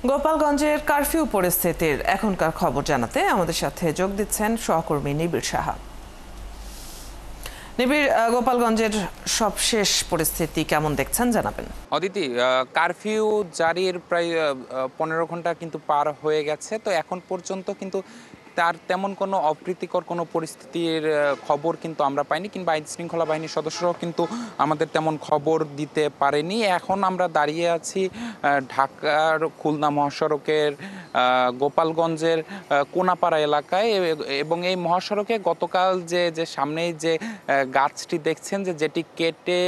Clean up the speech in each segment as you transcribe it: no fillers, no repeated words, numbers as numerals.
গোপালগঞ্জের কারফিউ পরিস্থিতির এখনকার খবর জানাতে আমাদের সাথে যোগ দিচ্ছেন সহকর্মী নিবিড় সাহা। নিবিড়, গোপালগঞ্জের সবশেষ পরিস্থিতি কেমন দেখছেন জানাবেন। অদিতি, কারফিউ জারির প্রায় 15 ঘন্টা কিন্তু পার হয়ে গেছে, তো এখন পর্যন্ত কিন্তু তার তেমন কোনো অপ্রীতিকর কোনো পরিস্থিতির খবর কিন্তু আমরা পাইনি, কিংবা আইন শৃঙ্খলা বাহিনীর সদস্যরাও কিন্তু আমাদের তেমন খবর দিতে পারেনি। এখন আমরা দাঁড়িয়ে আছি ঢাকার খুলনা মহাসড়কের গোপালগঞ্জের কোনাপাড়া এলাকায়, এবং এই মহাসড়কে গতকাল যে সামনেই যে গাছটি দেখছেন যেটি কেটে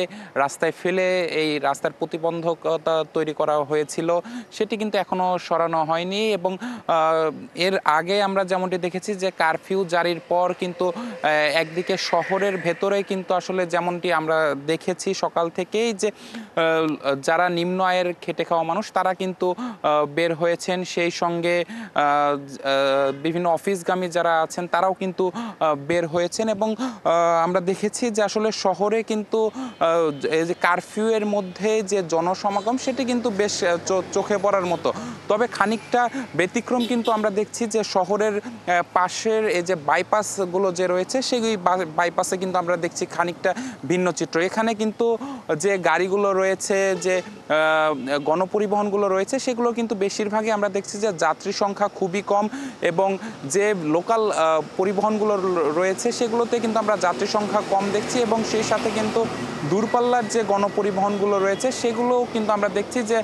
রাস্তায় ফেলে এই রাস্তার প্রতিবন্ধকতা তৈরি করা হয়েছিল, সেটি কিন্তু এখনো সরানো হয়নি। এবং এর আগে আমরা যেমন দেখেছি যে কারফিউ জারির পর কিন্তু একদিকে শহরের ভেতরে কিন্তু আসলে যেমনটি আমরা দেখেছি সকাল থেকেই যে যারা নিম্ন আয়ের খেটে খাওয়া মানুষ তারা কিন্তু বের হয়েছেন, সেই সঙ্গে বিভিন্ন অফিসগামী যারা আছেন তারাও কিন্তু বের হয়েছেন। এবং আমরা দেখেছি যে আসলে শহরে কিন্তু এই যে কারফিউয়ের মধ্যে যে জনসমাগম সেটি কিন্তু বেশ চোখে পড়ার মতো। তবে খানিকটা ব্যতিক্রম কিন্তু আমরা দেখছি যে শহরের পাশের এই যে বাইপাসগুলো যে রয়েছে সেই বাইপাসে কিন্তু আমরা দেখছি খানিকটা ভিন্ন চিত্র। এখানে কিন্তু যে গাড়িগুলো রয়েছে, যে গণপরিবহনগুলো রয়েছে, সেগুলো কিন্তু বেশিরভাগই আমরা দেখছি যে যাত্রী সংখ্যা খুবই কম, এবং যে লোকাল পরিবহনগুলো রয়েছে সেগুলোতে কিন্তু আমরা যাত্রী সংখ্যা কম দেখছি। এবং সেই সাথে কিন্তু দূরপাল্লার যে গণপরিবহনগুলো রয়েছে সেগুলোও কিন্তু আমরা দেখছি যে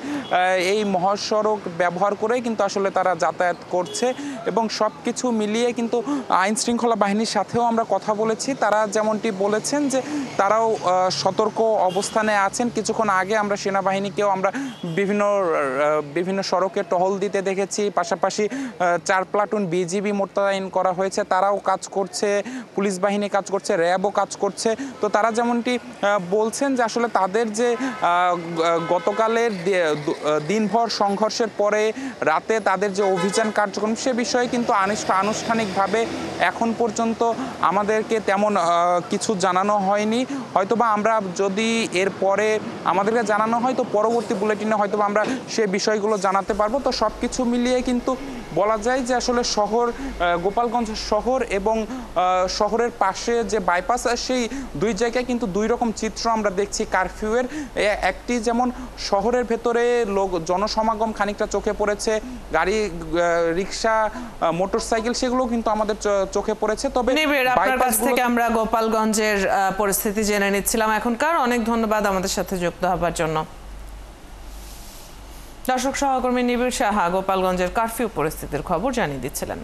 এই মহাসড়ক ব্যবহার করেই কিন্তু আসলে তারা যাতায়াত করছে। এবং সব কিছু মিলিয়ে কিন্তু আইন শৃঙ্খলা বাহিনীর সাথেও আমরা কথা বলেছি, তারা যেমনটি বলেছেন যে তারাও সতর্ক অবস্থানে আছেন। কিছুক্ষণ আগে আমরা সেনাবাহিনীকেও আমরা বিভিন্ন সড়কে টহল দিতে দেখেছি, পাশাপাশি 4 প্লাটুন বিজিবি মোতায়েন করা হয়েছে, তারাও কাজ করছে, পুলিশ বাহিনী কাজ করছে, র্যাবও কাজ করছে। তো তারা যেমনটি বলছেন যে আসলে তাদের যে গতকালের দিনভর সংঘর্ষের পরে রাতে তাদের যে অভিযান কার্যক্রম সে বিষয়ে কিন্তু আনুষ্ঠানিকভাবে এখন পর্যন্ত আমাদেরকে তেমন কিছু জানানো হয়নি। হয়তোবা আমরা যদি এর পরে আমাদেরকে জানানো হয় তো পরবর্তী বুলেটিনে হয়তোবা আমরা সে বিষয়গুলো জানাতে পারবো। তো সব কিছু মিলিয়ে কিন্তু বলা যায় যে আসলে গোপালগঞ্জ শহর এবং শহরের পাশে যে বাইপাস সেই দুই জায়গায় কিন্তু দুই রকম চিত্র আমরা দেখছি কারফিউয়ের। একটি যেমন শহরের ভেতরে জনসমাগম খানিকটা চোখে পড়েছে, গাড়ি, রিক্সা, মোটরসাইকেল সেগুলো কিন্তু আমাদের চোখে পড়েছে। তবে আপনার কাছ থেকে আমরা গোপালগঞ্জের পরিস্থিতি জেনে নিচ্ছিলাম এখনকার। অনেক ধন্যবাদ আমাদের সাথে যুক্ত হবার জন্য। দর্শক, সহকর্মী নিবিড় সাহা গোপালগঞ্জের কারফিউ পরিস্থিতির খবর জানিয়ে দিচ্ছিলেন।